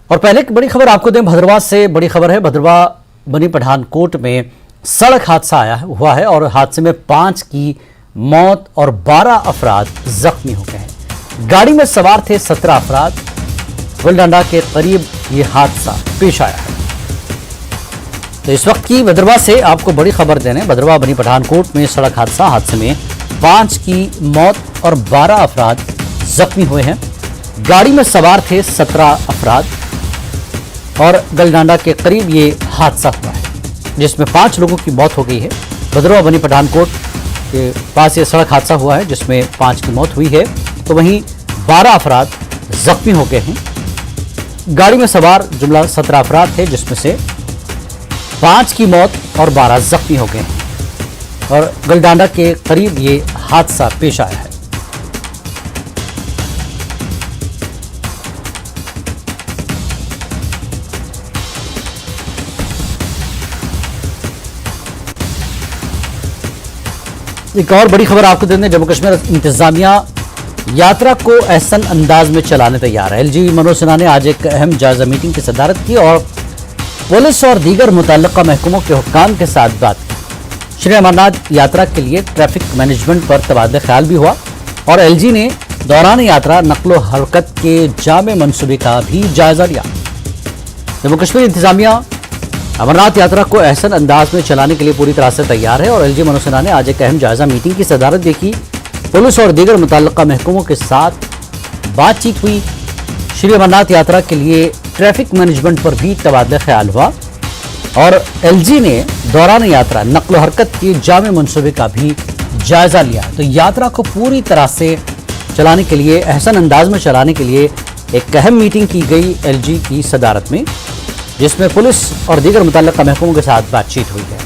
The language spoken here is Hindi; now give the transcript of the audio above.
और पहले की बड़ी खबर आपको दें, भद्रवा से बड़ी खबर है। भद्रवा बनी पठानकोट में सड़क हादसा हुआ है और हादसे में 5 की मौत और 12 अफराद जख्मी हो गए हैं। गाड़ी में सवार थे 17 अफराद। गुलडंडा के करीब ये हादसा पेश आया है। तो इस वक्त की भद्रवा से आपको बड़ी खबर देने, भद्रवा बनी पठानकोट में सड़क हादसे में 5 की मौत और 12 अफराद जख्मी हुए हैं। गाड़ी में सवार थे 17 अफराद और गलडांडा के करीब ये हादसा हुआ है, जिसमें 5 लोगों की मौत हो गई है। भद्रवा बनी पठानकोट के पास ये सड़क हादसा हुआ है, जिसमें 5 की मौत हुई है, तो वहीं 12 अफराद जख्मी हो गए हैं। गाड़ी में सवार जुमला 17 अफराद थे, जिसमें से 5 की मौत और 12 जख्मी हो गए हैं और गलडांडा के करीब ये हादसा पेश आया है। एक और बड़ी खबर आपको देते हैं, जम्मू कश्मीर इंतजामिया यात्रा को एहसन अंदाज में चलाने तैयार है। एलजी मनोज सिन्हा ने आज एक अहम जायजा मीटिंग की सदारत की और पुलिस और दीगर मुतल्लिका महकमों के हुक्काम के साथ बात की। श्री अमरनाथ यात्रा के लिए ट्रैफिक मैनेजमेंट पर तबादला ख्याल भी हुआ और एलजी ने दौरान यात्रा नक्लो हरकत के जामे मनसूबे का भी जायजा लिया। जम्मू कश्मीर इंतजामिया अमरनाथ यात्रा को एहसन अंदाज में चलाने के लिए पूरी तरह से तैयार है और एलजी मनोज सिन्हा ने आज एक अहम जायजा मीटिंग की सदारत देखी। पुलिस और दीगर मुतल्लिका महकमों के साथ बातचीत हुई। श्री अमरनाथ यात्रा के लिए ट्रैफिक मैनेजमेंट पर भी तबादला ख्याल हुआ और एलजी ने दौरान यात्रा नक्लो हरकत के जामे मनसूबे का भी जायजा लिया। तो यात्रा को पूरी तरह से चलाने के लिए, एहसन अंदाज में चलाने के लिए एक अहम मीटिंग की गई एलजी की सदारत में, जिसमें पुलिस और दीगर मुतल्लिका महकमों के साथ बातचीत हुई है।